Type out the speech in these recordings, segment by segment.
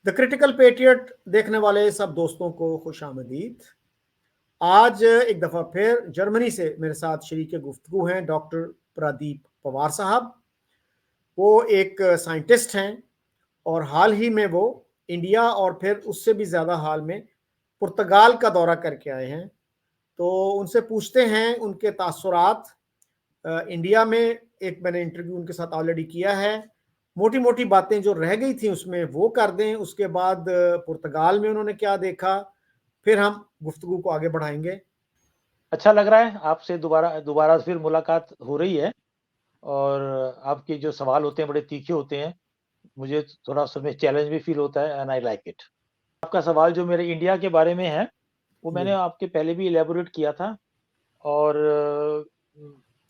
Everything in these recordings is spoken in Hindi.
द क्रिटिकल पेट्रियट देखने वाले सब दोस्तों को खुशामदीद। आज एक दफ़ा फिर जर्मनी से मेरे साथ शरीक गुफ्तगू हैं डॉक्टर प्रदीप पवार साहब। वो एक साइंटिस्ट हैं और हाल ही में वो इंडिया और फिर उससे भी ज़्यादा हाल में पुर्तगाल का दौरा करके आए हैं। तो उनसे पूछते हैं उनके तासुरात। इंडिया में एक मैंने इंटरव्यू उनके साथ ऑलरेडी किया है। मोटी मोटी बातें जो रह गई थी उसमें वो कर दें, उसके बाद पुर्तगाल में उन्होंने क्या देखा, फिर हम गुफ्तगू को आगे बढ़ाएंगे। अच्छा लग रहा है आपसे दोबारा दोबारा फिर मुलाकात हो रही है और आपके जो सवाल होते हैं बड़े तीखे होते हैं। मुझे थोड़ा उसमें चैलेंज भी फील होता है एंड आई लाइक इट। आपका सवाल जो मेरे इंडिया के बारे में है वो मैंने जी आपके पहले भी इलेबोरेट किया था और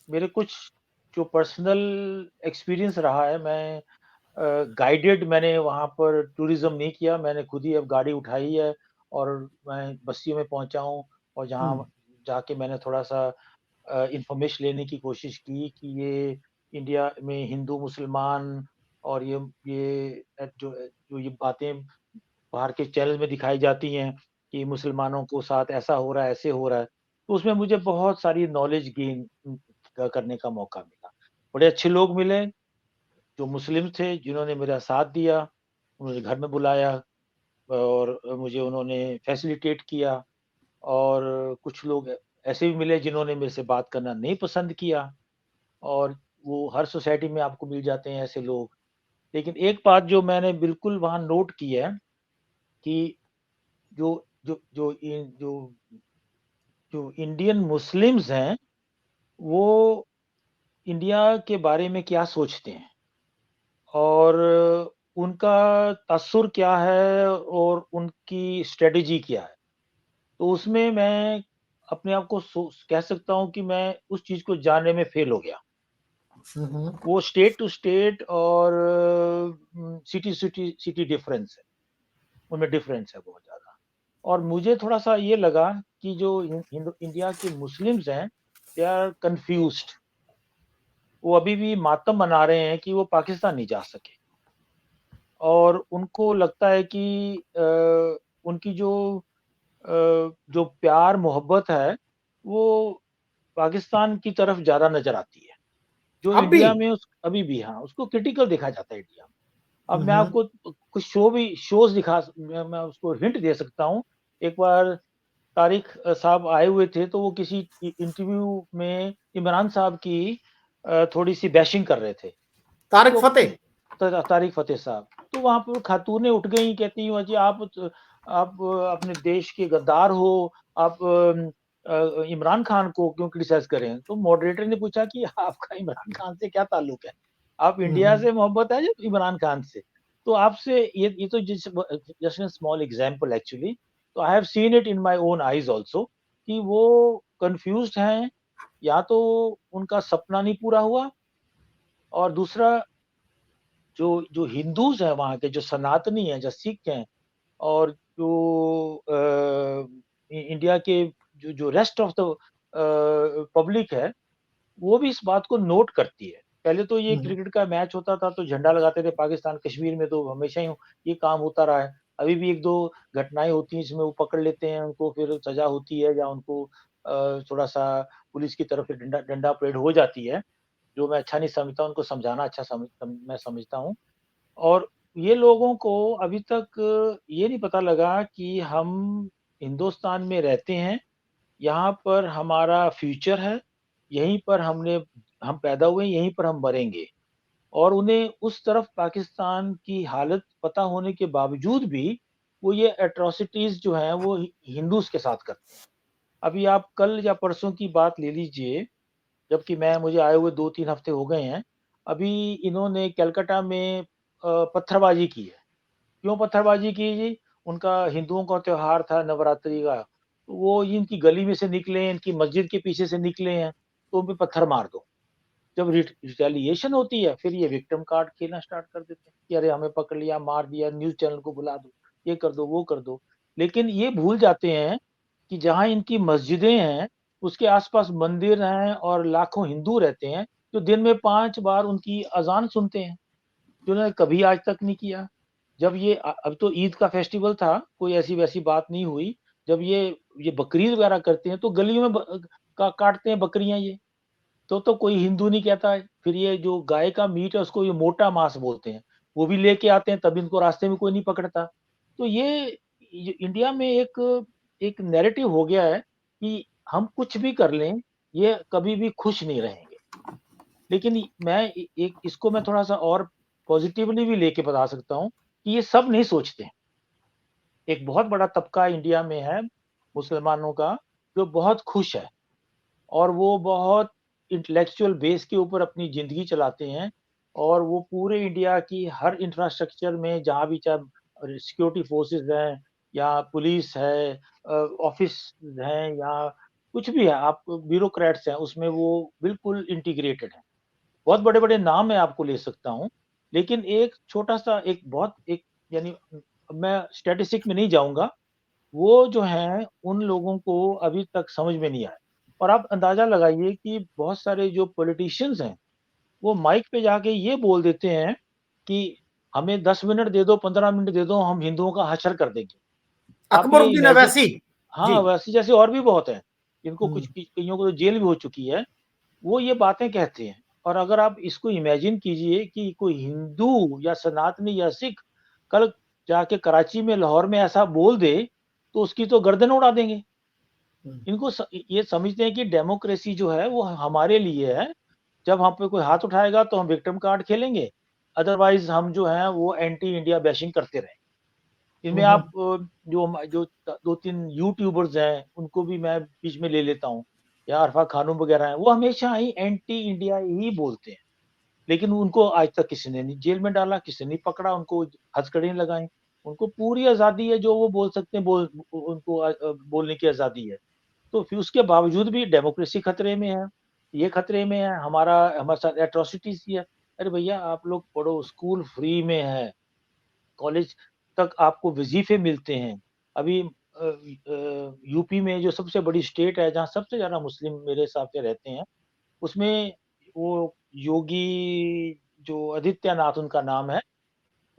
मेरे कुछ जो पर्सनल एक्सपीरियंस रहा है, मैं गाइडेड मैंने वहाँ पर टूरिज्म नहीं किया, मैंने खुद ही अब गाड़ी उठाई है और मैं बस्तियों में पहुँचा हूँ और हम्म, जहाँ जाके मैंने थोड़ा-सा इन्फॉर्मेशन लेने की कोशिश की कि ये इंडिया में हिंदू, मुसलमान और ये जो ये बातें बाहर के चैनल में दिखाई जाती हैं कि मुसलमानों को साथ ऐसा हो रहा है, ऐसे हो रहा है, तो उसमें मुझे बहुत सारी नॉलेज गेन करने का मौका मिला। बड़े अच्छे लोग मिले, जो मुस्लिम थे, जिन्होंने मेरा साथ दिया, उन्होंने घर में बुलाया और मुझे उन्होंने फैसिलिटेट किया और कुछ लोग ऐसे भी मिले जिन्होंने मेरे से बात करना नहीं पसंद किया और वो हर सोसाइटी में आपको मिल जाते हैं ऐसे लोग। लेकिन एक बात जो मैंने बिल्कुल वहाँ नोट की है कि जो जो जो इन जो जो इंडियन मुस्लिम्स हैं, वो इंडिया के बारे में क्या सोचते हैं और उनका तासुर क्या है और उनकी स्ट्रैटेजी क्या है। तो उसमें मैं अपने आप को कह सकता हूँ कि मैं उस चीज़ को जानने में फ़ेल हो गया। हम्म, वो स्टेट टू स्टेट और सिटी डिफरेंस है, उनमें डिफरेंस है बहुत ज़्यादा। और मुझे थोड़ा-सा ये लगा कि जो इंडिया के मुस्लिम्स हैं, दे आर कन्फ्यूज़्ड। वो अभी भी मातम मना रहे हैं कि वो पाकिस्तान नहीं जा सके और उनको लगता है कि उनकी जो प्यार मोहब्बत है, वो पाकिस्तान की तरफ ज़्यादा नज़र आती है। जो अब भी। इंडिया में उस अभी भी हाँ, उसको क्रिटिकल देखा जाता है इंडिया में। अब मैं हम्म, आपको कुछ शोज़ मैं उसको हिंट दे सकता हूँ। एक बार तारिक साहब आए हुए थे, तो वो किसी इंटरव्यू में इमरान साहब की थोड़ी-सी बैशिंग कर रहे थे। तारिक तो फतेह। तारिक फ़तेह साहब, तो वहाँ पे वो खातूनें उठ गईं, कहती हैं जी आप अपने देश के गद्दार हो, आप इमरान खान को क्यों क्रिटिसाइज़ कर रहे हैं? तो मॉडरेटर ने पूछा कि आपका इमरान खान से क्या ताल्लुक है? आप इंडिया हम्म, से मोहब्बत है या इमरान खान से? तो आपसे ये तो just a small example actually, तो I have seen it in my own eyes also कि वो कन्फ्यूज़्ड हैं, या तो उनका सपना नहीं पूरा हुआ और दूसरा जो जो हिंदूज़ हैं वहाँ के, जो सनातनी हैं, जो सिख हैं और जो इंडिया के जो जो रेस्ट ऑफ द पब्लिक है, वो भी इस बात को नोट करती है। पहले तो ये हम्म, क्रिकेट का मैच होता था तो झंडा लगाते थे पाकिस्तान, कश्मीर में तो हमेशा ही ये काम होता रहा है। अभी भी 1-2 घटनाएँ होती हैं जिसमें वो पकड़ लेते हैं, उनको फिर सज़ा होती है या उनको थोड़ा-सा पुलिस की तरफ से डंडा डंडा परेड हो जाती है, जो मैं अच्छा नहीं समझता, उनको समझाना अच्छा मैं समझता हूँ। और ये लोगों को अभी तक ये नहीं पता लगा कि हम हिंदुस्तान में रहते हैं, यहाँ पर हमारा फ्यूचर है, यहीं पर हम पैदा हुए हैं, यहीं पर हम मरेंगे। और उन्हें उस तरफ पाकिस्तान की हालत पता होने के बावजूद भी, वो ये एट्रोसिटीज़ जो हैं वो हिंदूज़ के साथ करते हैं। अभी आप कल या परसों की बात ले लीजिए, जबकि मुझे आए हुए 2-3 हफ्ते हो गए हैं। अभी इन्होंने कलकत्ता में पत्थरबाज़ी की है। क्यों पत्थरबाज़ी की जी? उनका हिंदुओं का त्योहार था नवरात्रि का, तो वो इनकी गली में से निकले, इनकी मस्जिद के पीछे से निकले हैं, तो उन पे पत्थर मार दो। जब रिटेलिएशन होती है, फिर ये विक्टिम कार्ड खेलना स्टार्ट कर देते हैं कि अरे हमें पकड़ लिया, मार दिया, न्यूज़ चैनल को बुला दो, ये कर दो, वो कर दो। लेकिन ये भूल जाते हैं कि जहाँ इनकी मस्जिदें हैं, उसके आस-पास मंदिर हैं और लाखों हिंदू रहते हैं, जो दिन में 5 बार उनकी अज़ान सुनते हैं, जो उन्होंने कभी आज तक नहीं किया। जब ये अब तो ईद का फेस्टिवल था, कोई ऐसी-वैसी बात नहीं हुई। जब ये बकरीद वगैरह करते हैं, तो गलियों में काटते हैं बकरियाँ ये। तो कोई हिंदू नहीं कहता है। फिर ये जो गाय का मीट है उसको ये मोटा मांस बोलते हैं। वो भी लेके आते हैं, तब इनको रास्ते में कोई नहीं पकड़ता। तो ये इंडिया में एक एक नैरेटिव हो गया है कि हम कुछ भी कर लें, ये कभी भी खुश नहीं रहेंगे। लेकिन मैं एक इसको मैं थोड़ा-सा और पॉज़िटिवली भी लेके बता सकता हूँ कि ये सब नहीं सोचते हैं। एक बहुत बड़ा तबका इंडिया में है मुसलमानों का, जो बहुत खुश है और वो बहुत इंटेलेक्चुअल बेस के ऊपर अपनी ज़िंदगी चलाते हैं और वो पूरे इंडिया की हर इंफ्रास्ट्रक्चर में जहाँ भी चाहे सिक्योरिटी फोर्सेस हैं या पुलिस है, ऑफिस हैं या कुछ भी है, आप ब्यूरोक्रेट्स हैं, उसमें वो बिल्कुल इंटीग्रेटेड हैं। बहुत बड़े-बड़े नाम मैं आपको ले सकता हूँ, लेकिन एक छोटा-सा एक बहुत एक यानी मैं स्टैटिस्टिक में नहीं जाऊँगा, वो जो हैं, उन लोगों को अभी तक समझ में नहीं आया। और आप अंदाज़ा लगाइए कि बहुत सारे जो पॉलिटिशियंस हैं, वो माइक पे जाके ये बोल देते हैं कि हमें 10 मिनट दे दो, 15 मिनट दे दो, हम हिंदुओं का हशर कर देंगे। आप ये अकबरुद्दीन इमेजिन अवैसी जी। हाँ, वैसे जैसे और भी बहुत हैं, जिनको कुछ हम्म, कइयों को तो जेल भी हो चुकी है। वो ये बातें कहते हैं और अगर आप इसको इमेजिन कीजिए कि कोई हिंदू या सनातनी या सिख कल जाके कराची में, लाहौर में ऐसा बोल दे, तो उसकी तो गर्दन उड़ा देंगे। हम्म, इनको ये समझते हैं कि डेमोक्रेसी जो है वो हमारे लिए है। जब हम पे कोई हाथ उठाएगा तो हम विक्टिम कार्ड खेलेंगे, अदरवाइज़ हम जो हैं वो एंटी इंडिया बैशिंग करते रहेंगे। इनमें आप हम्म, जो 2-3 यूट्यूबर्स हैं, उनको भी मैं बीच में ले लेता हूँ या अरफा खानूम वगैरह हैं, वो हमेशा ही एंटी इंडिया ही बोलते हैं। लेकिन उनको आज तक किसी ने नहीं जेल में डाला, किसी ने नहीं पकड़ा, उनको हथकड़ी नहीं लगाई। उनको पूरी आज़ादी है, जो वो बोल सकते हैं उनको बोलने की आज़ादी है। तो फिर उसके बावजूद भी डेमोक्रेसी खतरे में है, ये खतरे में है, हमारे साथ एट्रोसिटीज़ ही है। अरे भैया आप लोग पढ़ो, स्कूल फ्री में है। कॉलेज तक आपको वज़ीफ़े मिलते हैं। अभी यूपी में जो सबसे बड़ी स्टेट है, जहाँ सबसे ज़्यादा मुस्लिम मेरे हिसाब से रहते हैं, उसमें वो योगी जो आदित्यनाथ उनका नाम है,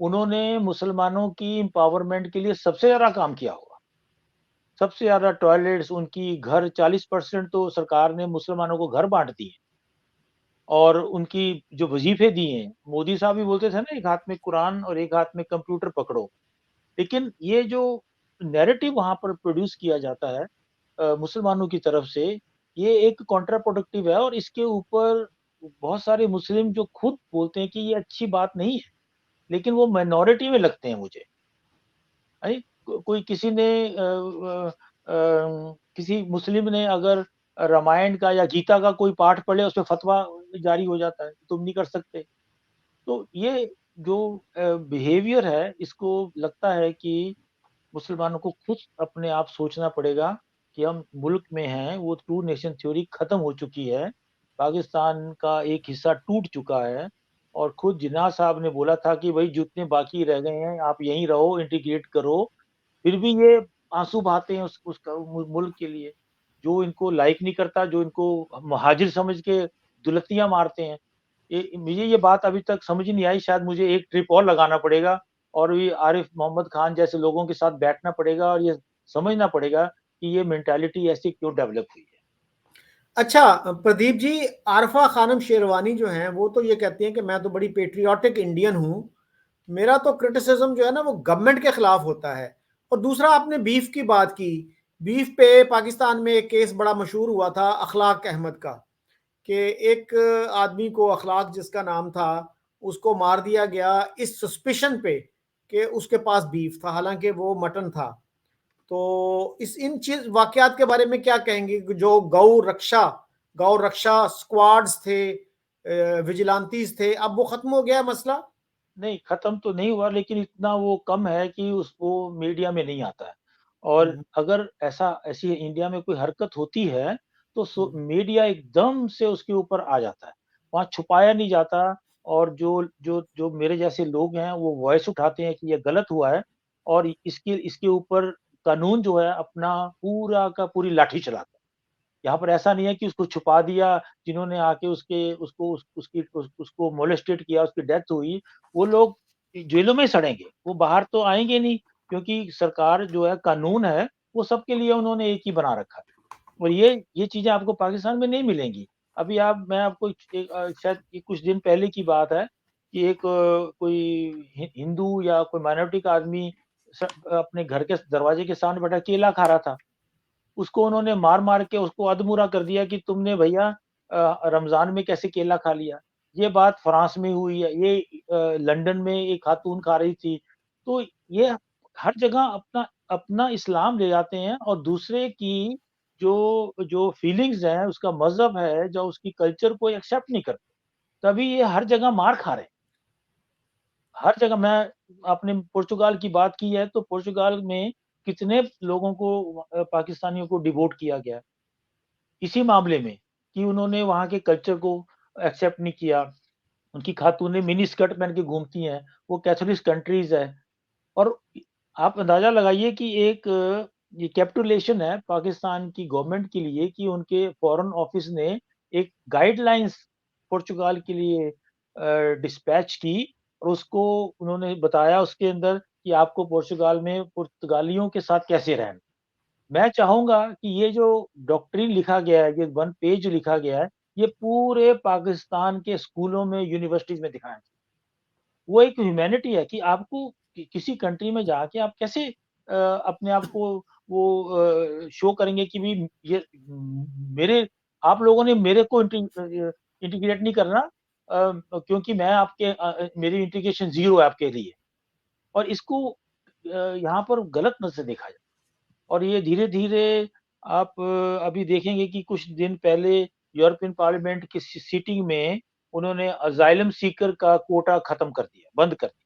उन्होंने मुसलमानों की एम्पावरमेंट के लिए सबसे ज़्यादा काम किया हुआ। सबसे ज़्यादा टॉयलेट्स उनकी घर 40% तो सरकार ने मुसलमानों को घर बाँट दिए और उनकी जो वज़ीफ़े दिए हैं, मोदी साहब भी बोलते थे ना, एक हाथ में कुरान और एक हाथ में कंप्यूटर पकड़ो। लेकिन ये जो नैरेटिव वहाँ पर प्रोड्यूस किया जाता है मुसलमानों की तरफ से, ये एक कॉन्ट्रा प्रोडक्टिव है और इसके ऊपर बहुत सारे मुस्लिम जो खुद बोलते हैं कि ये अच्छी बात नहीं है, लेकिन वो माइनॉरिटी में लगते हैं मुझे। नहीं, कोई किसी ने किसी मुस्लिम ने अगर रामायण का या गीता का कोई पाठ पढ़े, उसपे फतवा जारी हो जाता है, तुम नहीं कर सकते। तो ये जो बिहेवियर है, इसको लगता है कि मुसलमानों को खुद अपने आप सोचना पड़ेगा कि हम मुल्क में हैं, वो टू नेशन थ्योरी खत्म हो चुकी है। पाकिस्तान का एक हिस्सा टूट चुका है और खुद जिन्ना साहब ने बोला था कि भई जितने बाकी रह गए हैं, आप यहीं रहो, इंटीग्रेट करो। फिर भी ये आँसू बहाते हैं उसका मुल्क के लिए। जो इनको लाइक नहीं करता, जो इनको मुहाजिर समझ के दुलत्तियाँ मारते हैं। ये मुझे ये बात अभी तक समझ नहीं आई, शायद मुझे एक ट्रिप और लगाना पड़ेगा और ये आरिफ मोहम्मद खान जैसे लोगों के साथ बैठना पड़ेगा और ये समझना पड़ेगा कि ये मेंटालिटी ऐसी क्यों डेवलप हुई है। अच्छा प्रदीप जी, आरफा खानम शेरवानी जो हैं वो तो ये कहती हैं कि मैं तो बड़ी पेट्रियाटिक इंडियन हूँ, मेरा तो क्रिटिसिज्म जो है ना वो गवर्नमेंट के खिलाफ होता है। और दूसरा आपने बीफ की बात की, बीफ पे पाकिस्तान में एक केस बड़ा मशहूर हुआ था अखलाक अहमद का, कि एक आदमी को, अखलाक जिसका नाम था, उसको मार दिया गया इस सस्पिशन पे कि उसके पास बीफ था, हालांकि वो मटन था। तो इस इन चीज वाकयात के बारे में क्या कहेंगे? जो गौ रक्षा स्क्वाड्स थे, विजिलांतीज थे, अब वो खत्म हो गया है मसला? नहीं, खत्म तो नहीं हुआ लेकिन इतना वो कम है कि उसको मीडिया में नहीं आता है। और हम्म, अगर ऐसी इंडिया में कोई हरकत होती है, तो हम्म, मीडिया एकदम से उसके ऊपर आ जाता है। वहाँ छुपाया नहीं जाता और जो जो जो मेरे जैसे लोग हैं, वो वॉइस उठाते हैं कि ये गलत हुआ है और इसके इसके ऊपर कानून जो है अपना पूरा का पूरी लाठी चलाता है। यहाँ पर ऐसा नहीं है कि उसको छुपा दिया, जिन्होंने आके उसके उसको उस उसकी उस उसको मोलेस्टेट किया, उसकी डेथ हुई, वो लोग जेलों में सड़ेंगे, वो बाहर तो आएँगे नहीं, क्योंकि सरकार जो है, कानून है, वो सबके लिए उन्होंने एक ही बना रखा है। और ये चीज़ें आपको पाकिस्तान में नहीं मिलेंगी। अभी आप मैं आपको शायद ये कुछ दिन पहले की बात है कि एक कोई हिंदू या कोई माइनॉरिटी का आदमी अपने घर के दरवाजे के सामने बैठा केला खा रहा था। उसको उन्होंने मार-मार के उसको अधमूरा कर दिया कि तुमने भैया रमज़ान में कैसे केला खा लिया। ये बात फ्रांस में हुई है, ये लंदन में एक खातून खा रही थी। तो ये हर जगह अपना अपना इस्लाम ले जाते हैं और दूसरे की जो जो फीलिंग्स हैं, उसका मज़हब है, जो उसकी कल्चर को एक्सेप्ट नहीं करते। तभी ये हर जगह मार खा रहे हैं। हर जगह मैं आपने पुर्तगाल की बात की है, तो पुर्तगाल में कितने लोगों को पाकिस्तानियों को डिपोर्ट किया गया। इसी मामले में कि उन्होंने वहाँ के कल्चर को एक्सेप्ट नहीं किया। उनकी खातूनें मिनी स्कर्ट पहन के घूमती हैं, वो कैथोलिक कंट्रीज़ है और आप अंदाज़ा लगाइए कि एक ये कैपिटुलेशन है पाकिस्तान की गवर्नमेंट के लिए कि उनके फॉरेन ऑफिस ने एक गाइडलाइंस पुर्तगाल के लिए डिस्पैच की और उसको उन्होंने बताया उसके अंदर कि आपको पुर्तगाल में पुर्तगालियों के साथ कैसे रहना। मैं चाहूँगा कि ये जो डॉक्ट्रिन लिखा गया है, ये 1 पेज लिखा गया है, ये पूरे पाकिस्तान के स्कूलों में, यूनिवर्सिटीज़ में दिखाएँ। वो एक ह्यूमैनिटी है कि आपको किसी कंट्री में जाके आप कैसे अपने आप को वो शो करेंगे कि भई ये मेरे आप लोगों ने मेरे को इंटीग्रेट नहीं करना क्योंकि मैं आपके मेरी इंटीग्रेशन ज़ीरो है आपके लिए और इसको यहाँ पर गलत नज़र से देखा जाए। और ये धीरे-धीरे आप अभी देखेंगे कि कुछ दिन पहले यूरोपियन पार्लियामेंट की सीटिंग में उन्होंने असाइलम सीकर का कोटा खत्म कर दिया, बंद कर दिया।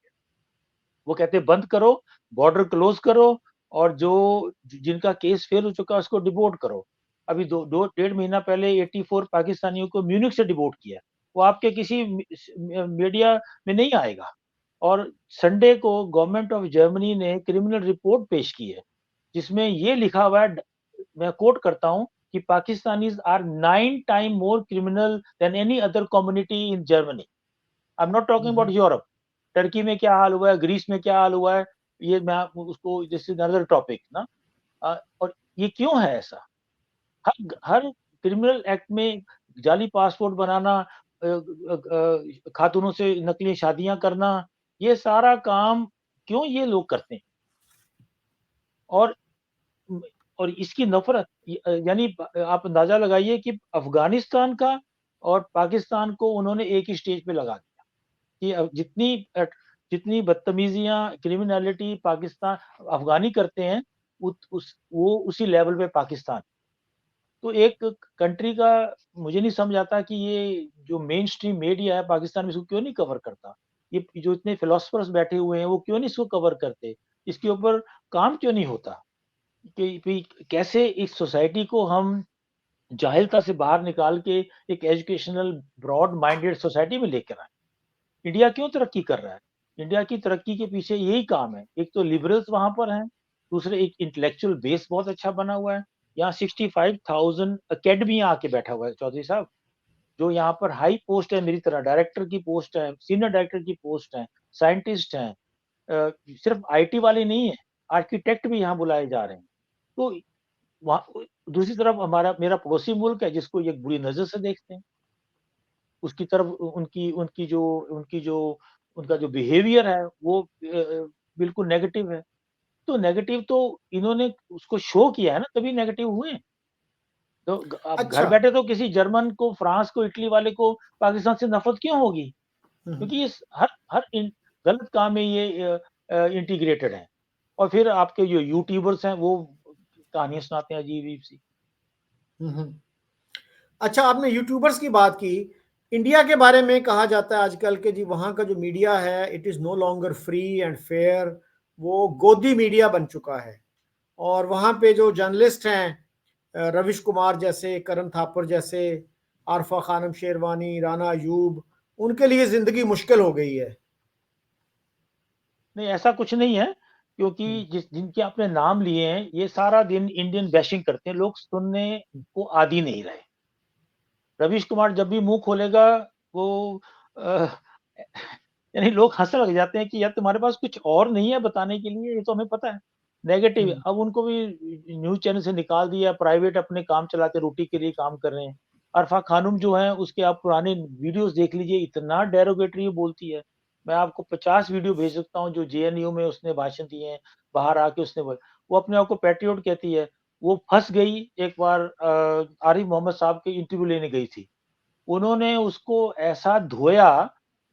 वो कहते हैं बंद करो, बॉर्डर क्लोज़ करो और जो जिनका केस फेल हो चुका है उसको डिपोर्ट करो। अभी 2 डेढ़ महीना पहले 84 पाकिस्तानियों को म्यूनिख से डिपोर्ट किया। वो आपके किसी मीडिया में नहीं आएगा। और संडे को गवर्नमेंट ऑफ जर्मनी ने क्रिमिनल रिपोर्ट पेश की है, जिसमें ये लिखा हुआ है मैं कोट करता हूँ कि Pakistanis are 9 time more criminal than any other community in Germany. I am not talking about Europe. Turkey में क्या हाल हुआ है, ग्रीस में क्या हाल हुआ है, ये मैं उसको दिस इज़ अनदर टॉपिक ना। और ये क्यों है ऐसा? हर क्रिमिनल एक्ट में जाली पासपोर्ट बनाना खातूनों से नकली शादियाँ करना, ये सारा काम क्यों ये लोग करते हैं? और उम, और इसकी नफ़रत यानी आप अंदाज़ा लगाइए कि अफ़गानिस्तान का और पाकिस्तान को उन्होंने एक ही स्टेज पे लगा दिया कि जितनी बदतमीज़ियाँ, क्रिमिनैलिटी पाकिस्तान अफ़गानी करते हैं, वो उसी लेवल पे पाकिस्तान। तो एक कंट्री का मुझे नहीं समझ आता कि ये जो मेन स्ट्रीम मीडिया है पाकिस्तान में इसको क्यों नहीं कवर करता? ये जो इतने फिलोसोफर्स बैठे हुए हैं, वो क्यों नहीं इसको कवर करते? इसके ऊपर काम क्यों नहीं होता? कि भई कैसे इस सोसाइटी को हम जाहिलता से बाहर निकाल के एक एजुकेशनल ब्रॉड माइंडेड सोसाइटी में लेकर आएँ। इंडिया क्यों तरक्की कर रहा है? इंडिया की तरक्की के पीछे यही काम है। एक तो लिबरल्स वहाँ पर हैं, दूसरे एक इंटेलेक्चुअल बेस बहुत अच्छा बना हुआ है। यहाँ 65,000 अकेडमिया आके बैठा हुआ है चौधरी साहब, जो यहाँ पर हाई पोस्ट है मेरी तरह, डायरेक्टर की पोस्ट है, सीनियर डायरेक्टर की पोस्ट है, साइंटिस्ट हैं। सिर्फ आईटी वाले नहीं हैं, आर्किटेक्ट भी यहाँ बुलाए जा रहे हैं। तो वहाँ दूसरी तरफ हमारा मेरा पड़ोसी मुल्क है जिसको ये बुरी नज़र से देखते हैं। उसकी तरफ उनकी जो उनका जो बिहेवियर है वो बिल्कुल नेगेटिव है। तो नेगेटिव तो इन्होंने उसको शो किया है ना तभी नेगेटिव हुए। तो अब घर अच्छा। बैठे तो किसी जर्मन को, फ्रांस को, इटली वाले को पाकिस्तान से नफ़रत क्यों होगी? हुँ, हुँ। क्योंकि ये हर हर इन गलत काम में ये इंटीग्रेटेड हैं। और फिर आपके जो यूट्यूबर्स हैं वो कहानियाँ सुनाते हैं अजीब-अजीब सी। हुँ, हुँ। अच्छा, आपने यूट्यूबर्स की बात की। इंडिया के बारे में कहा जाता है आजकल कि जी वहाँ का जो मीडिया है it is no longer free and fair, वो गोदी मीडिया बन चुका है। और वहाँ पे जो जर्नलिस्ट हैं रविश कुमार जैसे, करण थापर जैसे, आरफ़ा खानम शेरवानी, राना अयूब, उनके लिए ज़िंदगी मुश्किल हो गई है। नहीं, ऐसा कुछ नहीं है, हुँ, क्योंकि जिनके आपने नाम लिए हैं, ये सारा दिन इंडियन बैशिंग करते हैं, लोग सुनने हुँ, को आदी नहीं रहे। रवीश कुमार जब भी मुँह खोलेगा, वो अ, यानी लोग हँसने लग जाते हैं कि यार तुम्हारे पास कुछ और नहीं है बताने के लिए, ये तो हमें पता है। नेगेटिव हुँ, अब उनको भी न्यूज़ चैनल से निकाल दिया, प्राइवेट अपने काम चलाते रोटी के लिए काम कर रहे हैं। अरफा खानुम जो है उसके आप पुराने वीडियोज़ देख लीजिए, इतना डेरोगेटरी बोलती है। मैं आपको 50 वीडियो भेज सकता हूँ जो जेएनयू में उसने भाषण दिए हैं, बाहर आके उसने वो अपने आप को पैट्रियट कहती है। वो फँस गई एक बार आरिफ मोहम्मद साहब के इंटरव्यू लेने गई थी। उन्होंने उसको ऐसा धोया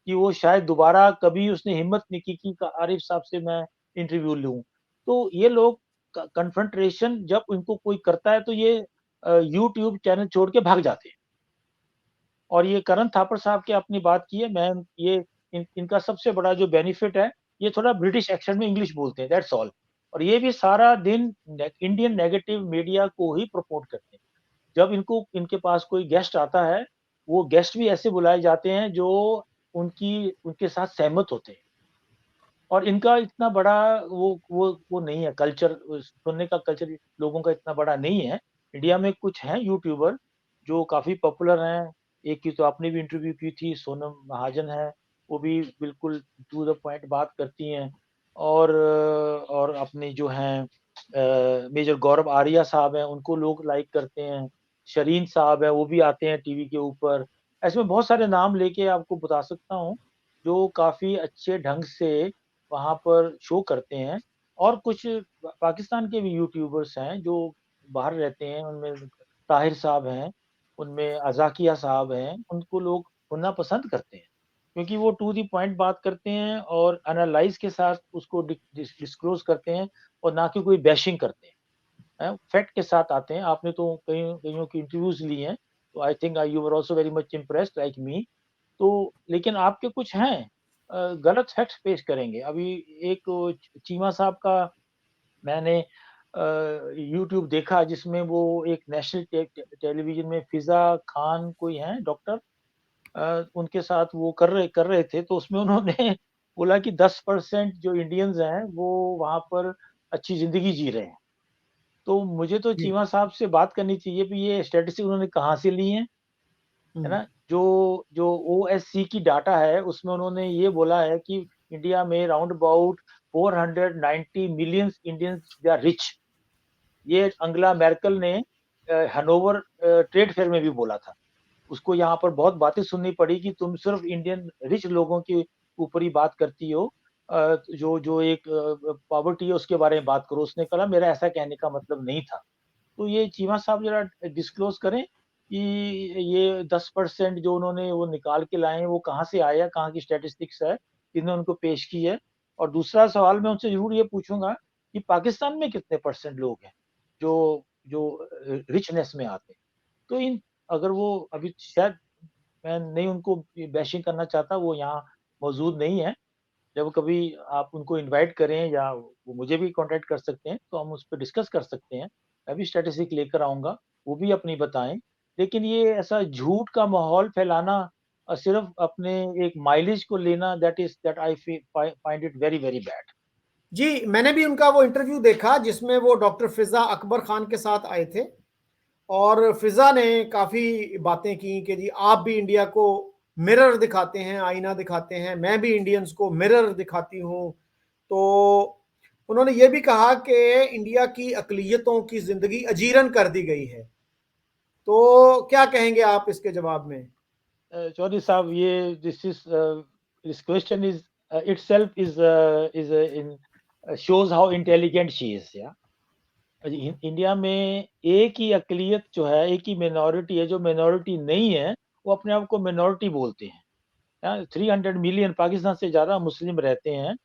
कि वो शायद दोबारा कभी उसने हिम्मत नहीं की कि आरिफ साहब से मैं इंटरव्यू लूँ। तो ये लोग क कन्फ्रंटेशन जब इनको कोई करता है तो ये यूट्यूब चैनल छोड़ के भाग जाते हैं। और ये करण थापड़ साहब की आपने बात की है, मैं ये इनका सबसे बड़ा जो बेनिफिट है, ये थोड़ा ब्रिटिश एक्सेंट में इंग्लिश बोलते हैं, दैट्स ऑल। और ये भी सारा दिन इंडियन नेगेटिव मीडिया को ही प्रमोट करते हैं। जब इनको इनके पास कोई गेस्ट आता है, वो गेस्ट भी ऐसे बुलाए जाते हैं जो उनके साथ सहमत होते हैं। और इनका इतना बड़ा वो नहीं है कल्चर, सुनने का कल्चर लोगों का इतना बड़ा नहीं है। इंडिया में कुछ हैं यूट्यूबर जो काफ़ी पॉपुलर हैं। एक की तो आपने भी इंटरव्यू की थी, सोनम महाजन है, वो भी बिल्कुल टू द पॉइंट बात करती हैं। और अपने जो हैं मेजर गौरव आर्या साहब हैं, उनको लोग लाइक करते हैं। शरीन साहब हैं, वो भी आते हैं टीवी के ऊपर। ऐसे में बहुत सारे नाम लेके आपको बता सकता हूँ, जो काफ़ी अच्छे ढंग से वहाँ पर शो करते हैं। और कुछ पाकिस्तान के भी यूट्यूबर्स हैं जो बाहर रहते हैं, उनमें ताहिर साहब हैं, उनमें अज़ाकिया साहब हैं, उनको लोग सुनना पसंद करते हैं। क्योंकि वो टू द पॉइंट बात करते हैं और एनालाइज़ के साथ उसको डिस्क्लोज़ करते हैं और ना कि कोई बैशिंग करते हैं। फैक्ट के साथ आते हैं। आपने तो कईयों की इंटरव्यूज़ ली हैं, तो I think you were also very much impressed like me. तो लेकिन आपके कुछ हैं गलत फैक्ट्स पेश करेंगे। अभी एक चीमा साहब का मैंने यूट्यूब देखा जिसमें वो एक नेशनल टेलीविज़न में फ़िज़ा खान कोई हैं डॉक्टर, उनके साथ वो कर रहे थे, तो उसमें उन्होंने बोला कि 10% जो इंडियंस हैं वो वहाँ पर अच्छी ज़िंदगी जी रहे हैं। तो मुझे तो जी। चीमा साहब से बात करनी चाहिए कि ये स्टैटिस्टिक्स उन्होंने कहाँ से ली हैं? है हुँ, ना? जो जो ओएससी की डाटा है उसमें उन्होंने ये बोला है कि इंडिया में round about 490 millions Indians they are rich. ये अंगेला मेर्केल ने हनोवर ट्रेड फेयर में भी बोला था। उसको यहाँ पर बहुत बातें सुननी पड़ी कि तुम सिर्फ इंडियन रिच लोगों के ऊपर ही बात करती हो, जो जो एक पॉवर्टी है उसके बारे में बात करो। उसने कहा मेरा ऐसा कहने का मतलब नहीं था। तो ये चीमा साहब ज़रा डिस्क्लोज़ करें कि ये 10% जो उन्होंने वो निकाल के लाए हैं, वो कहाँ से आया, कहाँ की स्टैटिस्टिक्स है, किसने उनको पेश की है? और दूसरा सवाल मैं उनसे ज़रूर ये पूछूँगा कि पाकिस्तान में कितने परसेंट लोग हैं, जो जो रिचनेस में आते हैं? तो इन अगर वो अभी शायद मैं नहीं उनको बैशिंग करना चाहता, वो यहाँ मौजूद नहीं है। जब कभी आप उनको इनवाइट करें या वो मुझे भी कॉन्टैक्ट कर सकते हैं, तो हम उस पे डिस्कस कर सकते हैं। मैं भी स्टैटिस्टिक लेकर आऊँगा, वो भी अपनी बताएँ। लेकिन ये ऐसा झूठ का माहौल फैलाना सिर्फ़ अपने एक माइलेज को लेना that I find it very, very bad. जी, मैंने भी उनका वो इंटरव्यू देखा जिसमें वो डॉक्टर फ़िज़ा अकबर खान के साथ आए थे और फ़िज़ा ने काफ़ी बातें की कि जी आप भी इंडिया को मिरर दिखाते हैं, आईना दिखाते हैं, मैं भी इंडियंस को मिरर दिखाती हूँ। तो उन्होंने ये भी कहा कि इंडिया की अक़लियतों की ज़िंदगी अजीरन कर दी गई है। तो क्या कहेंगे आप इसके जवाब में? चौधरी साहब ये this question itself is in shows how intelligent she is या। इंडिया में एक ही अक़लियत जो है, एक ही मिनॉरिटी है, जो मिनॉरिटी नहीं है, वो अपने आप को मिनॉरिटी बोलते हैं। 300 मिलियन पाकिस्तान से ज़्यादा मुस्लिम रहते हैं।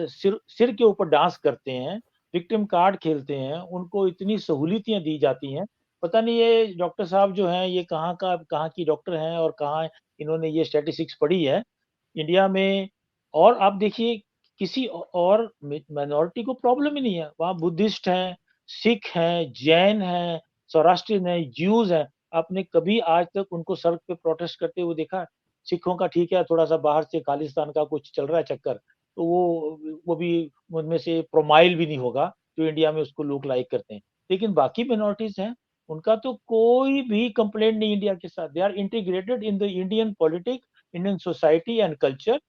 सिर सिर के ऊपर डांस करते हैं, विक्टिम कार्ड खेलते हैं, उनको इतनी सहूलियतें दी जाती हैं। पता नहीं ये डॉक्टर साहब जो हैं, ये कहाँ की डॉक्टर हैं और कहाँ इन्होंने ये स्टैटिस्टिक्स पढ़ी है। इंडिया में और आप देखिए किसी और माइनॉरिटी को प्रॉब्लम ही नहीं है। वहाँ बुद्धिस्ट हैं, सिख हैं, जैन हैं, ज़ोरास्ट्रियन हैं, ज्यूज़ हैं। आपने कभी आज तक उनको सड़क पे प्रोटेस्ट करते हुए देखा है? सिखों का ठीक है, थोड़ा-सा बाहर से खालिस्तान का कुछ चल रहा है चक्कर, तो वो भी उनमें से प्रोमाइल भी नहीं होगा, जो इंडिया में उसको लोग लाइक करते हैं। लेकिन बाकी माइनॉरिटीज़ हैं, उनका तो कोई भी कंप्लेंट नहीं इंडिया के साथ। They are integrated in the Indian politics, Indian society and culture.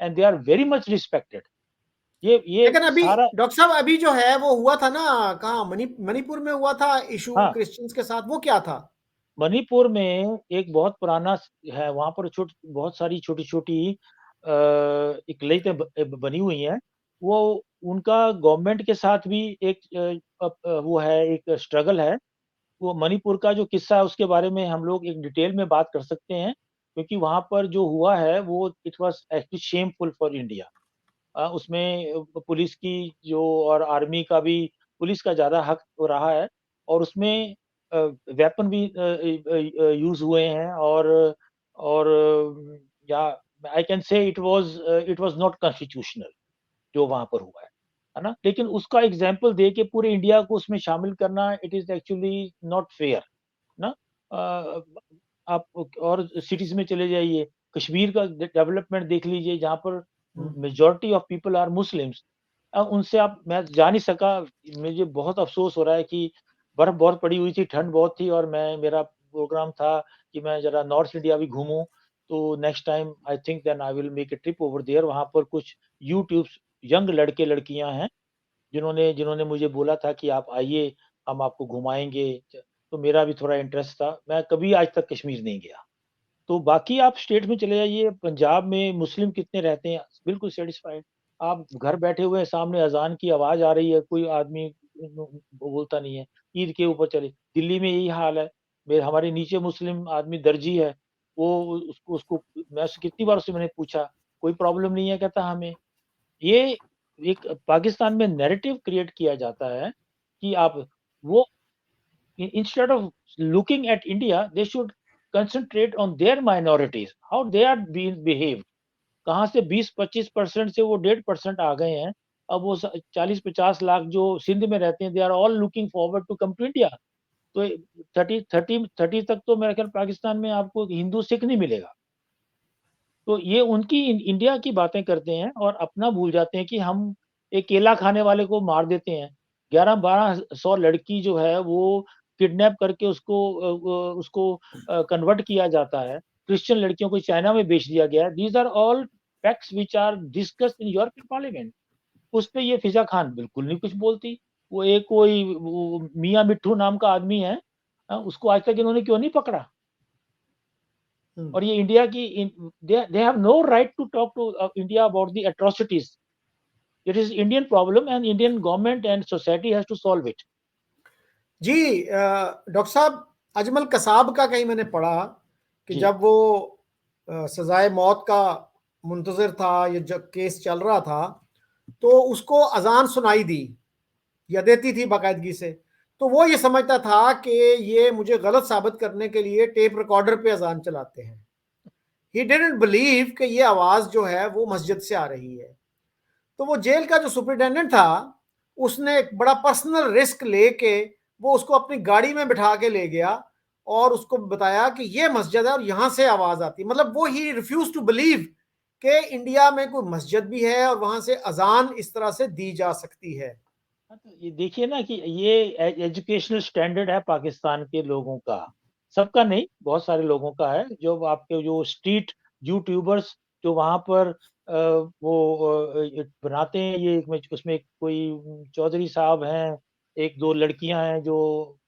and they are very much respected. ये लेकिन अभी सारा डॉक्टर साहब अभी जो है वो हुआ था ना, कहाँ मणिपुर में हुआ था इशू हाँ, क्रिश्चियंस के साथ, वो क्या था? मणिपुर में एक बहुत पुराना है, वहाँ पर बहुत सारी छोटी-छोटी इकलैतें बनी हुई हैं। वो उनका गवर्नमेंट के साथ भी एक वो है, एक स्ट्रगल है। वो मणिपुर का जो किस्सा है उसके बारे में हम लोग एक डिटेल में बात कर सकते हैं, क्योंकि वहाँ पर जो हुआ है वो it was actually shameful for India. उसमें पुलिस की जो और आर्मी का भी, पुलिस का ज़्यादा हक रहा है और उसमें वेपन भी यूज़ हुए हैं और या I can say it was not constitutional जो वहाँ पर हुआ है ना? लेकिन उसका एग्ज़ाम्पल दे के पूरे इंडिया को उसमें शामिल करना, it is actually not fair ना? अ, आप और सिटीज़ में चले जाइए, कश्मीर का डेवलपमेंट देख लीजिए जहाँ पर majority of people are Muslims. उनसे आप मैं जा नहीं सका, मुझे बहुत अफ़सोस हो रहा है कि बर्फ़ बहुत पड़ी हुई थी, ठंड बहुत थी और मेरा प्रोग्राम था कि मैं ज़रा नॉर्थ इंडिया भी घूमूँ, तो next time I think then I will make a trip over there. वहाँ पर कुछ यूट्यूब्स यंग लड़के-लड़कियाँ हैं, जिन्होंने जिन्होंने मुझे बोला था कि आप आइए, हम आपको घुमाएँगे। तो मेरा भी थोड़ा इंटरेस्ट था। मैं कभी आज तक कश्मीर नहीं गया। तो बाकी आप स्टेट में चले जाइए, पंजाब में मुस्लिम कितने रहते हैं, बिल्कुल सैटिस्फाइड। आप घर बैठे हुए हैं, सामने अज़ान की आवाज़ आ रही है, कोई आदमी बोलता नहीं है। ईद के ऊपर चले, दिल्ली में यही हाल है। हमारे नीचे मुस्लिम आदमी दर्जी है, वो उसको उसको मैं उससे कितनी बार उससे मैंने पूछा, कोई प्रॉब्लम नहीं है, कहता हमें। ये एक पाकिस्तान में नैरेटिव क्रिएट किया जाता है कि आप वो instead of looking at India, they should concentrate on their minorities, how they are being behaved. कहाँ से 20-25% से वो 1.5% आ गए हैं। अब वो 40-50 लाख जो सिंध में रहते हैं, they are all looking forward to come to India. तो 30 तक तो मेरा ख्याल पाकिस्तान में आपको हिंदू सिख नहीं मिलेगा। तो ये उनकी इंडिया की बातें करते हैं और अपना भूल जाते हैं कि हम एक केला खाने वाले को मार देते हैं। 11-1200 लड़की जो है वो किडनैप करके उसको कन्वर्ट किया जाता है। क्रिश्चियन लड़कियों को चाइना में बेच दिया गया है। These are all facts which are discussed in European Parliament. उस पे ये फिज़ा खान बिल्कुल नहीं कुछ बोलती। वो एक कोई वो मियाँ मिट्ठू नाम का आदमी है, उसको आज तक इन्होंने क्यों नहीं पकड़ा? और ये इंडिया की they have no right to talk to India about the atrocities. It is Indian problem and Indian government and society has to solve it. जी डॉक्टर साहब, अजमल कसाब का कहीं मैंने पढ़ा कि जी। जब वो सजाए मौत का मुंतजर था, ये जब केस चल रहा था, तो उसको अजान सुनाई दी या देती थी बाकायदगी से, तो वो ये समझता था कि ये मुझे गलत साबित करने के लिए टेप रिकॉर्डर पे अजान चलाते हैं। ही डिडंट बिलीव कि ये आवाज जो है वो मस्जिद से आ रही है। तो वो जेल का जो सुपरिटेंडेंट था, उसने एक बड़ा पर्सनल रिस्क लेके वो उसको अपनी गाड़ी में बिठा के ले गया और उसको बताया कि ये मस्जिद है और यहां से आवाज आती, मतलब वो ही रिफ्यूज टू बिलीव कि इंडिया में कोई मस्जिद भी है और वहां से अजान इस तरह से दी जा सकती है। हाँ, तो ये देखिए ना कि ये एजुकेशनल स्टैंडर्ड है पाकिस्तान के लोगों का, सबका नहीं, बहुत सारे लोगों का है। जो आपके जो स्ट्रीट यूट्यूबर्स जो वहाँ पर बनाते हैं, ये उसमें कोई चौधरी साहब हैं, एक दो लड़कियां हैं जो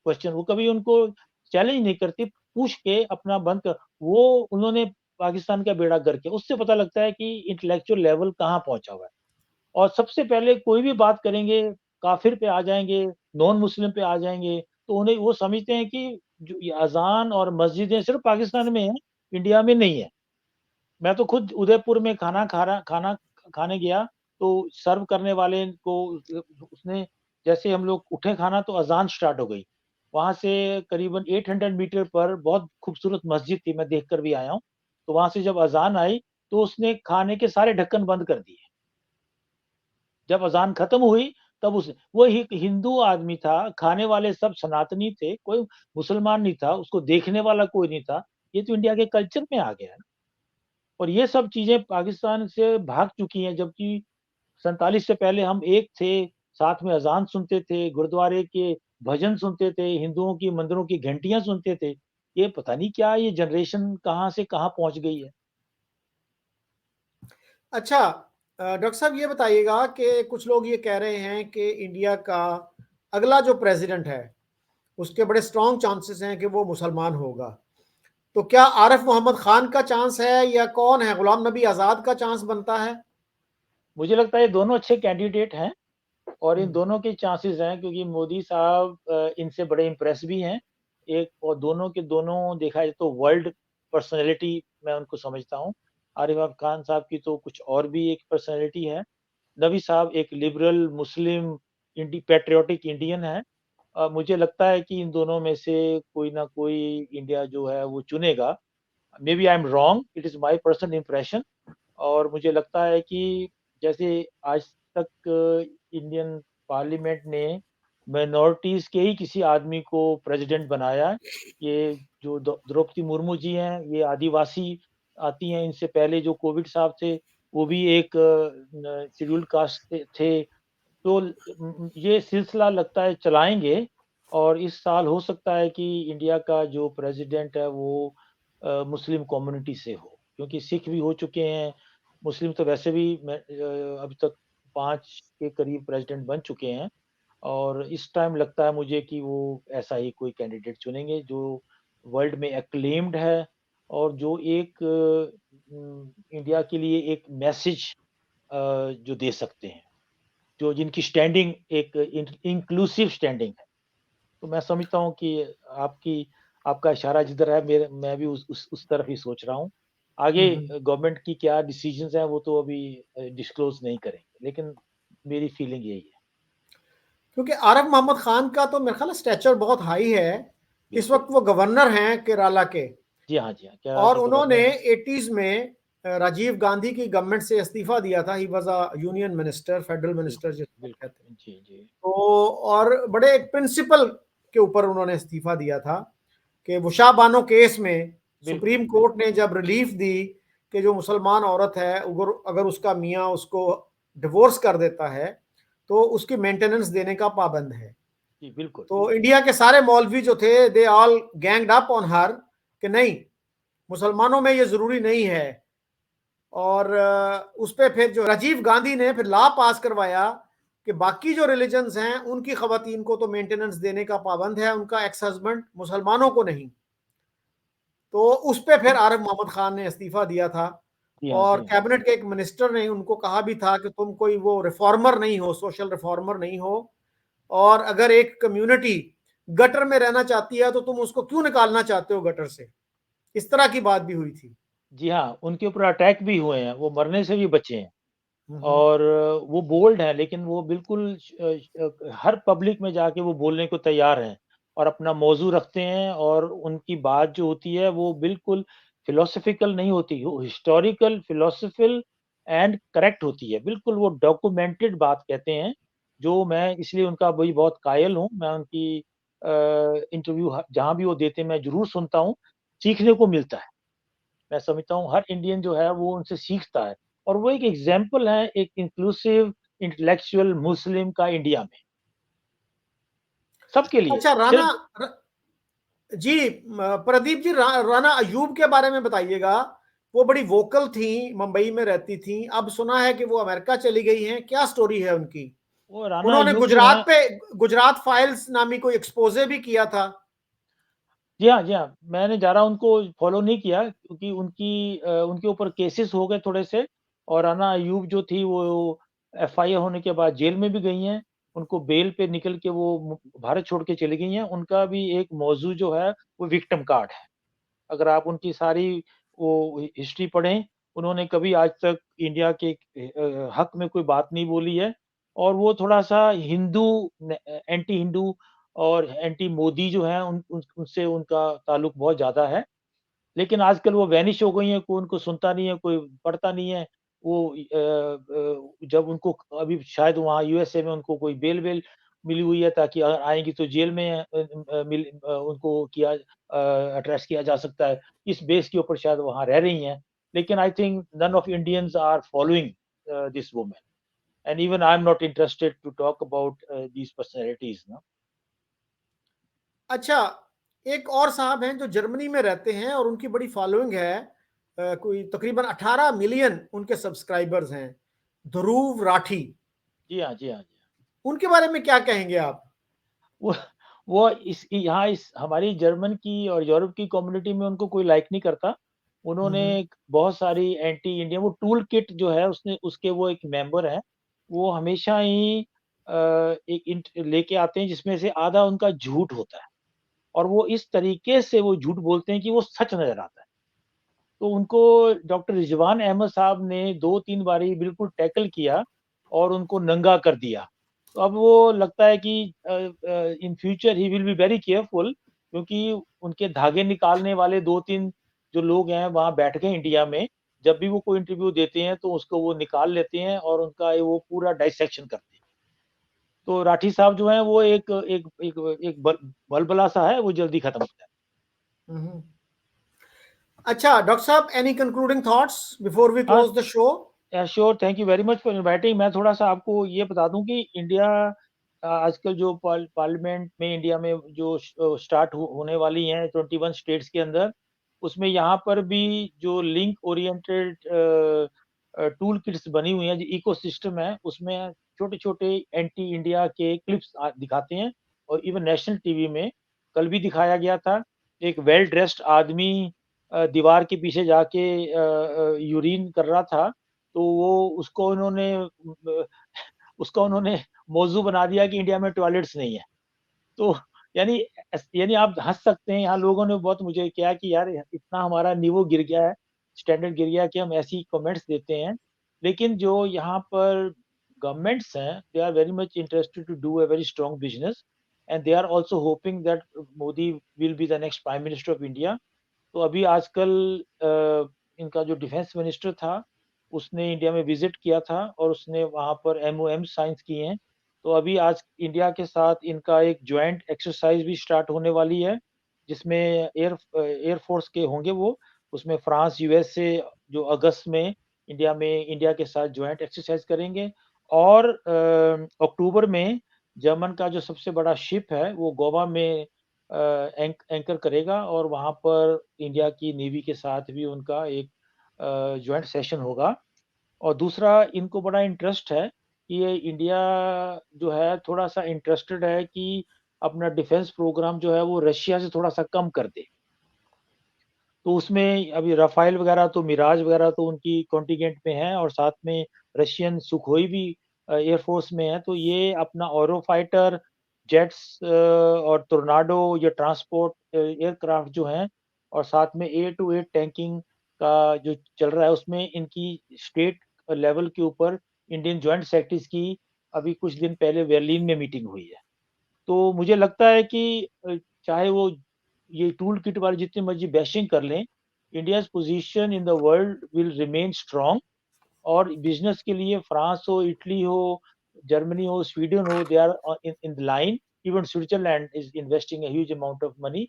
क्वेश्चन, वो कभी उनको चैलेंज नहीं करती, पूछ के अपना बंद कर, वो उन्होंने पाकिस्तान का बेड़ा गर्क किया। उससे पता लगता है कि इंटेलेक्चुअल लेवल कहाँ पहुंचा हुआ है। और सबसे पहले कोई भी बात करेंगे, काफ़िर पे आ जाएँगे, नॉन मुस्लिम पे आ जाएँगे, तो उन्हें वो समझते हैं कि जो ये अज़ान और मस्जिदें सिर्फ़ पाकिस्तान में हैं, इंडिया में नहीं है। मैं तो खुद उदयपुर में खाना खाने गया, तो सर्व करने वाले को उसने, जैसे हम लोग उठे खाना तो अज़ान स्टार्ट हो गई। वहाँ से करीबन 800 मीटर पर बहुत खूबसूरत मस्जिद थी, मैं देख कर भी आया हूँ। तो वहाँ से जब अज़ान आई, तो उसने खाने के सारे ढक्कन बंद कर दिए। जब अज़ान खत्म हुई, तब उस वो एक हिंदू आदमी था, खाने वाले सब सनातनी थे, कोई मुसलमान नहीं था, उसको देखने वाला कोई नहीं था। ये तो इंडिया के कल्चर में आ गया है ना। और ये सब चीज़ें पाकिस्तान से भाग चुकी हैं, जबकि 47 से पहले हम एक थे, साथ में अज़ान सुनते थे, गुरुद्वारे के भजन सुनते थे, हिंदुओं की मंदिरों की घंटियाँ सुनते थे। ये पता नहीं क्या ये जनरेशन कहाँ से कहाँ पहुँच गई है। अच्छा, डॉक्टर साहब ये बताइएगा कि कुछ लोग ये कह रहे हैं कि इंडिया का अगला जो प्रेसिडेंट है, उसके बड़े स्ट्रॉन्ग चांसेस हैं कि वो मुसलमान होगा। तो क्या आरिफ मोहम्मद खान का चांस है या कौन है, गुलाम नबी आज़ाद का चांस बनता है? मुझे लगता है ये दोनों अच्छे कैंडिडेट हैं और इन हुँ, दोनों के चांसेस हैं, क्योंकि मोदी साहब इनसे बड़े इम्प्रेस भी हैं। एक और दोनों के दोनों देखा जाए तो वर्ल्ड पर्सनैलिटी मैं उनको समझता हूँ। आरिफ खान साहब की तो कुछ और भी एक पर्सनैलिटी है। नबी साहब एक लिबरल मुस्लिम पैट्रियोटिक इंडियन है। मुझे लगता है कि इन दोनों में से कोई ना कोई इंडिया जो है वो चुनेगा। Maybe I am wrong, it is my personal impression. और मुझे लगता है कि जैसे आज तक इंडियन पार्लियामेंट ने माइनॉरिटीज़ के ही किसी आदमी को प्रेसिडेंट बनाया है। ये जो द्रौपदी मुर्मू जी हैं, ये आदिवासी आती हैं। इनसे पहले जो कोविंद साहब थे, वो भी एक न शेड्यूल्ड कास्ट थे। तो ये सिलसिला लगता है चलाएँगे और इस साल हो सकता है कि इंडिया का जो प्रेसिडेंट है वो मुस्लिम कम्युनिटी से हो। क्योंकि सिख भी हो चुके हैं, मुस्लिम तो वैसे भी अभी तक 5 के करीब प्रेसिडेंट बन चुके हैं और इस टाइम लगता है मुझे कि वो ऐसा ही कोई कैंडिडेट चुनेंगे जो वर्ल्ड में एक्लेम्ड है और जो एक इंडिया के लिए एक मैसेज जो दे सकते हैं। जो जिनकी स्टैंडिंग एक इंक्लूसिव स्टैंडिंग है। तो मैं समझता हूँ कि आपकी आपका इशारा जिधर है मैं भी उस तरफ ही सोच रहा हूँ। हुँ, आगे हुँ। गवर्नमेंट की क्या डिसीजंस हैं वो तो अभी डिस्क्लोज़ नहीं करेंगे, लेकिन मेरी फीलिंग यही है। क्योंकि आरिफ मोहम्मद खान का तो मेरा ख़्याल है स्टैचर बहुत हाई है। इस बिल्कुल। वक़्त वो गवर्नर हैं केरला के जी हाँ, जी हाँ। केरला और के उन्होंने गवर्नर हैं। 80s में राजीव गांधी की गवर्नमेंट से इस्तीफ़ा दिया था। He was a union minister, federal minister बिल्कुल, जिसको बिल्कुल। कहते हैं। जी, जी। तो और बड़े एक प्रिंसिपल के ऊपर उन्होंने इस्तीफ़ा दिया था कि बुशा बानो केस में बिल्कुल, सुप्रीम कोर्ट बिल्कुल। ने जब रिलीफ दी कि जो मुसलमान औरत है अगर अगर उसका मियाँ उसको डिवोर्स कर देता है, तो उसकी मेंटेनेंस देने का पाबंद है। जी, बिल्कुल, तो बिल्कुल। इंडिया के सारे मौलवी जो थे they all ganged up on her कि नहीं, मुसलमानों में ये ज़रूरी नहीं है। और उस पे फिर जो राजीव गांधी ने फिर लॉ पास करवाया कि बाकी जो रिलीजन्स हैं उनकी खवातीन को तो मेंटेनेंस देने का पाबंद है, उनका एक्स हस्बैंड, मुसलमानों को नहीं। तो उस पे फिर आरिफ मोहम्मद खान ने इस्तीफा दिया था जी हाँ, और जी हाँ। कैबिनेट के एक मिनिस्टर ने उनको कहा भी था कि तुम कोई वो रिफॉर्मर नहीं हो, सोशल रिफॉर्मर नहीं हो, और अगर एक कम्युनिटी गटर में रहना चाहती है तो तुम उसको क्यों निकालना चाहते हो गटर से। इस तरह की बात भी हुई थी। जी हाँ, उनके ऊपर अटैक भी हुए हैं, वो मरने से भी बचे हैं। हम्म। और वो बोल्ड हैं, लेकिन वो बिल्कुल हर पब्लिक में जाके वो बोलने को तैयार हैं और अपना मौज़ू रखते हैं और उनकी बात जो होती है वो बिल्कुल फिलॉसॉफ़िकल नहीं होती, वो हिस्टोरिकल, फिलॉसॉफ़िकल एंड करेक्ट होती है। बिल्कुल वो डॉक्यूमेंटेड बात कहते हैं, जो मैं इसलिए उनका भी बहुत कायल हूँ। मैं उनकी इंटरव्यू जहाँ भी वो देते हैं मैं ज़रूर सुनता हूँ, सीखने को मिलता है। मैं समझता हूँ हर इंडियन जो है वो उनसे सीखता है और वो एक एग्जाम्पल है एक इंक्लूसिव इंटेलेक्चुअल मुस्लिम का इंडिया में, सबके लिए, अच्छा, राणा सिर्फ जी, प्रदीप जी, राणा अयूब के बारे में बताइएगा। वो बड़ी वोकल थी, मुंबई में रहती थी, अब सुना है कि वो अमेरिका चली गई हैं। क्या स्टोरी है उनकी? वो राणा उन्होंने अय्यूब जो हैं। गुजरात फाइल्स नामी कोई एक्सपोजे भी किया था। जी हाँ, जी हाँ, मैंने ज़्यादा उनको फॉलो नहीं किया क्योंकि उनके ऊपर केसेस हो गए थोड़े से और राणा अय्यूब जो थी वो एफआईआर होने के बाद जेल में भी गई हैं। उनको बेल पे निकल के वो भारत छोड़ के चली गई हैं। उनका भी एक मौज़ू जो है वो विक्टिम कार्ड है। अगर आप उनकी सारी वो हिस्ट्री पढ़ें, उन्होंने कभी आज तक इंडिया के हक में कोई बात नहीं बोली है और वो थोड़ा-सा एंटी हिंदू और एंटी मोदी जो हैं उनसे उनका ताल्लुक बहुत ज़्यादा है। लेकिन आजकल वो वैनिश हो गई हैं, कोई उनको सुनता नहीं है, कोई पढ़ता नहीं है। वो जब उनको अभी शायद वहाँ यूएसए में उनको कोई बेल-वेल मिली हुई है ताकि आएँगी तो जेल में उनको अरेस्ट किया जा सकता है। इस बेस के ऊपर शायद वहाँ रह रही हैं। लेकिन I think none of Indians are following this woman and even I am not interested to talk about these personalities ना। अच्छा, एक और साहब हैं जो जर्मनी में रहते हैं और उनकी बड़ी फॉलोइंग है, कोई तकरीबन 18 मिलियन उनके सब्सक्राइबर्स हैं, ध्रुव राठी। जी हाँ, जी हाँ, जी हाँ। उनके बारे में क्या कहेंगे आप? वो वो इस यहाँ इस हमारी जर्मन की और यूरोप की कम्युनिटी में उनको कोई लाइक नहीं करता। हुँ, उन्होंने हुँ। बहुत सारी एंटी इंडिया वो टूल किट जो है उसने उसके वो एक मेंबर हैं। वो हमेशा ही एक इंट लेके आते हैं जिसमें से आधा उनका झूठ होता है और वो इस तरीके से वो झूठ बोलते हैं कि वो सच नज़र आता है। तो उनको डॉक्टर रिजवान अहमद साहब ने 2-3 बारी बिल्कुल टैकल किया और उनको नंगा कर दिया। तो अब वो लगता है कि in future he will be very careful क्योंकि उनके धागे निकालने वाले 2-3 जो लोग हैं वहाँ बैठ गए इंडिया में। जब भी वो कोई इंटरव्यू देते हैं तो उसको वो निकाल लेते हैं और उनका वो पूरा डाइसेक्शन करते हैं। तो राठी साहब जो हैं वो एक एक एक एक बलबला सा है, वो जल्दी खत्म हो जाता है। हुँ, हुँ। अच्छा डॉक्टर साहब, any concluding thoughts before we हाँ, close the show? Sure, thank you very much for inviting. मैं थोड़ा-सा आपको ये बता दूँ कि इंडिया आजकल जो पार्लियामेंट में इंडिया में जो स्टार्ट होने वाली हैं 21 स्टेट्स के अंदर, उसमें यहाँ पर भी जो लिंक ओरिएंटेड टूल किट्स बनी हुई हैं, जो इकोसिस्टम है, उसमें छोटे-छोटे एंटी इंडिया के क्लिप्स दिखाते हैं और इवन नेशनल टीवी में कल भी दिखाया गया था। एक वेल ड्रेस्ड आदमी दीवार के पीछे जाके यूरिन कर रहा था, तो वो उसको उन्होंने मौज़ू बना दिया कि इंडिया में टॉयलेट्स नहीं है। तो यानी यानी आप हँस सकते हैं, यहाँ लोगों ने बहुत मुझे किया कि यार इतना हमारा निवो गिर गया है, स्टैंडर्ड गिर गया है कि हम ऐसी कमेंट्स देते हैं। लेकिन जो यहाँ पर गवर्नमेंट्स हैं, they are very much interested to do a very strong business and they are also hoping that Modi will be the next prime minister of India. तो अभी आजकल इनका जो डिफेंस मिनिस्टर था, उसने इंडिया में विज़िट किया था और उसने वहाँ पर एमओएम साइन्स किए हैं। तो अभी आज इंडिया के साथ इनका एक जॉइंट एक्सरसाइज़ भी स्टार्ट होने वाली है, जिसमें एयर फ़ोर्स के होंगे वो। उसमें फ्रांस, यूएसए जो अगस्त में इंडिया के साथ जॉइंट एक्सरसाइज़ करेंगे और अक्टूबर में जर्मन का जो सबसे बड़ा शिप है, वो गोवा में एंकर करेगा और वहाँ पर इंडिया की नेवी के साथ भी उनका एक जॉइंट सेशन होगा। और दूसरा इनको बड़ा इंटरेस्ट है कि ये इंडिया जो है थोड़ा-सा इंटरेस्टेड है कि अपना डिफेंस प्रोग्राम जो है वो रशिया से थोड़ा-सा कम कर दे। तो उसमें अभी राफ़ाएल वगैरह तो मिराज वगैरह तो उनकी कॉन्टिजेंट में है और साथ में रशियन सुखोई भी एयर फ़ोर्स में है। तो ये अपना ऑरोफ़ाइटर, जेट्स और टोर्नाडो या ट्रांसपोर्ट एयरक्राफ्ट जो हैं और साथ में एयर टू एयर टैंकिंग का जो चल रहा है उसमें इनकी स्टेट लेवल के ऊपर इंडियन जॉइंट सेक्रेटरीज़ की अभी कुछ दिन पहले बर्लिन में मीटिंग हुई है। तो मुझे लगता है कि चाहे वो ये टूल किट वाले जितनी मर्ज़ी बैशिंग कर लें, India's position in the world will remain strong और बिज़नेस के लिए फ्रांस हो, इटली हो, जर्मनी हो, स्वीडन हो, they are in the line. Even Switzerland is investing a huge amount of money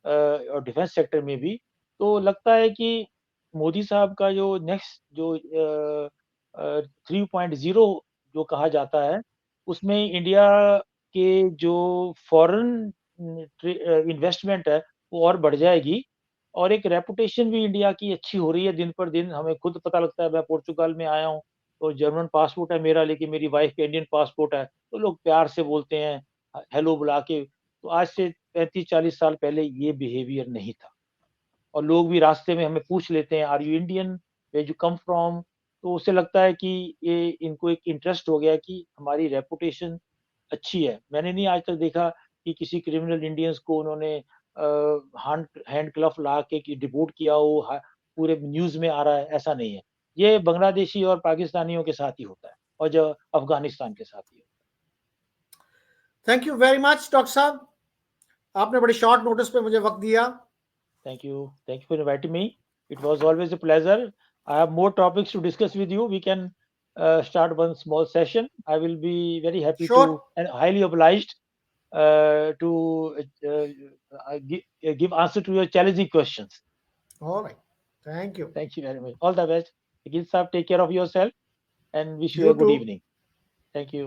और डिफेंस सेक्टर में भी। तो लगता है कि मोदी साहब का जो नेक्स्ट जो 3.0 जो कहा जाता है, उसमें इंडिया के जो फॉरेन इन्वेस्टमेंट है, वो और बढ़ जाएगी और एक रेपुटेशन भी इंडिया की अच्छी हो रही है दिन पर दिन। हमें खुद पता लगता है, मैं पोर्चुगल में आया हूँ, तो जर्मन पासपोर्ट है मेरा लेकिन मेरी वाइफ का इंडियन पासपोर्ट है, तो लोग प्यार से बोलते हैं हेलो बुला के। तो आज से 35-40 साल पहले ये बिहेवियर नहीं था और लोग भी रास्ते में हमें पूछ लेते हैं, are you Indian? Where you come from? तो उससे लगता है कि ये इनको एक इंटरेस्ट हो गया है कि हमारी रेपुटेशन अच्छी है। मैंने नहीं आज तक देखा कि किसी क्रिमिनल इंडियंस को उन्होंने हैंड ग्लव ला के कि डिपोर्ट किया हो, पूरे न्यूज़ में आ रहा है, ऐसा नहीं है। ये बांग्लादेशी और पाकिस्तानियों के साथ ही होता है और जो अफ़गानिस्तान के साथ ही होता thank you very much doctor साहब, आपने बड़ी शॉर्ट नोटिस पे मुझे वक्त दिया। है। Thank you. Thank you for inviting me. It was always a pleasure. I have more topics to discuss with you. We can start one small session. I will be very happy to sure. and highly obliged to give answer to your challenging questions. Alright, thank you. Thank you very much. All the best. Agil sir, take care of yourself and wish you you a good to. evening. Thank you.